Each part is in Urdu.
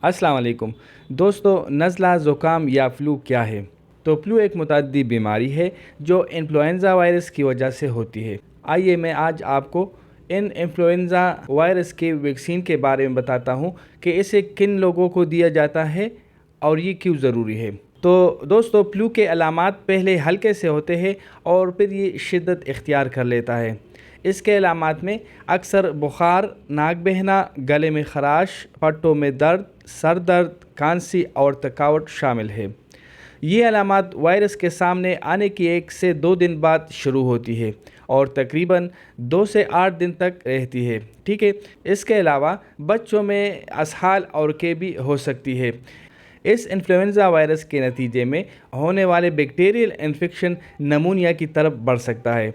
السلام علیکم دوستو، نزلہ زکام یا فلو کیا ہے؟ تو فلو ایک متعدی بیماری ہے جو انفلوئنزا وائرس کی وجہ سے ہوتی ہے۔ آئیے میں آج آپ کو انفلوئنزا وائرس کے ویکسین کے بارے میں بتاتا ہوں کہ اسے کن لوگوں کو دیا جاتا ہے اور یہ کیوں ضروری ہے۔ تو دوستو، فلو کے علامات پہلے ہلکے سے ہوتے ہیں اور پھر یہ شدت اختیار کر لیتا ہے۔ اس کے علامات میں اکثر بخار، ناک بہنا، گلے میں خراش، پٹوں میں درد، سر درد، کھانسی اور تھکاوٹ شامل ہے۔ یہ علامات وائرس کے سامنے آنے کی 1 سے 2 دن بعد شروع ہوتی ہے اور تقریباً 2 سے 8 دن تک رہتی ہے۔ ٹھیک ہے، اس کے علاوہ بچوں میں اسہال اور کے بھی ہو سکتی ہے۔ اس انفلوئنزا وائرس کے نتیجے میں ہونے والے بیکٹیریل انفیکشن نمونیا کی طرف بڑھ سکتا ہے۔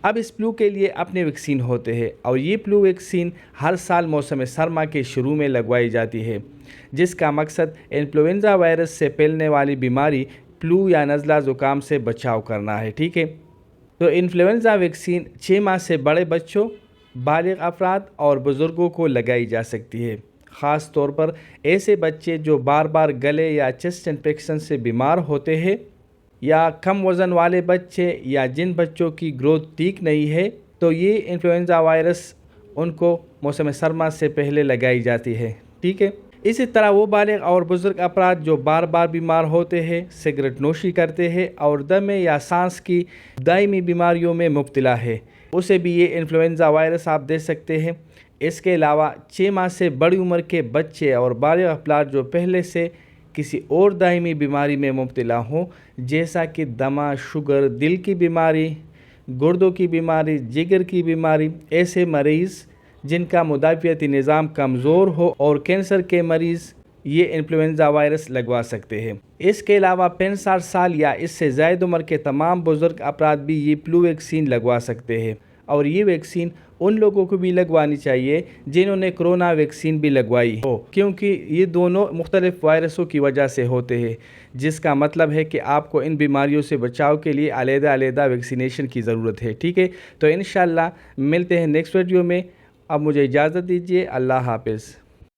اب اس فلو کے لیے اپنے ویکسین ہوتے ہیں اور یہ فلو ویکسین ہر سال موسم سرما کے شروع میں لگوائی جاتی ہے، جس کا مقصد انفلوئنزا وائرس سے پھیلنے والی بیماری فلو یا نزلہ زکام سے بچاؤ کرنا ہے۔ ٹھیک ہے، تو انفلوئنزا ویکسین 6 ماہ سے بڑے بچوں، بالغ افراد اور بزرگوں کو لگائی جا سکتی ہے۔ خاص طور پر ایسے بچے جو بار بار گلے یا چیسٹ انفیکشن سے بیمار ہوتے ہیں، یا کم وزن والے بچے، یا جن بچوں کی گروتھ ٹھیک نہیں ہے، تو یہ انفلوئنزا وائرس ان کو موسم سرما سے پہلے لگائی جاتی ہے۔ ٹھیک ہے، اسی طرح وہ بالغ اور بزرگ افراد جو بار بار بیمار ہوتے ہیں، سگریٹ نوشی کرتے ہیں اور دمے یا سانس کی دائمی بیماریوں میں مبتلا ہے، اسے بھی یہ انفلوئنزا وائرس آپ دے سکتے ہیں۔ اس کے علاوہ 6 ماہ سے بڑی عمر کے بچے اور بالغ افراد جو پہلے سے کسی اور دائمی بیماری میں مبتلا ہوں، جیسا کہ دمہ، شوگر، دل کی بیماری، گردوں کی بیماری، جگر کی بیماری، ایسے مریض جن کا مدافعتی نظام کمزور ہو اور کینسر کے مریض یہ انفلوئنزا وائرس لگوا سکتے ہیں۔ اس کے علاوہ 65 سال یا اس سے زائد عمر کے تمام بزرگ افراد بھی یہ فلو ویکسین لگوا سکتے ہیں، اور یہ ویکسین ان لوگوں کو بھی لگوانی چاہیے جنہوں نے کرونا ویکسین بھی لگوائی ہو، کیونکہ یہ دونوں مختلف وائرسوں کی وجہ سے ہوتے ہیں، جس کا مطلب ہے کہ آپ کو ان بیماریوں سے بچاؤ کے لیے علیحدہ ویکسینیشن کی ضرورت ہے۔ ٹھیک ہے، تو انشاءاللہ ملتے ہیں نیکسٹ ویڈیو میں۔ اب مجھے اجازت دیجیے، اللہ حافظ۔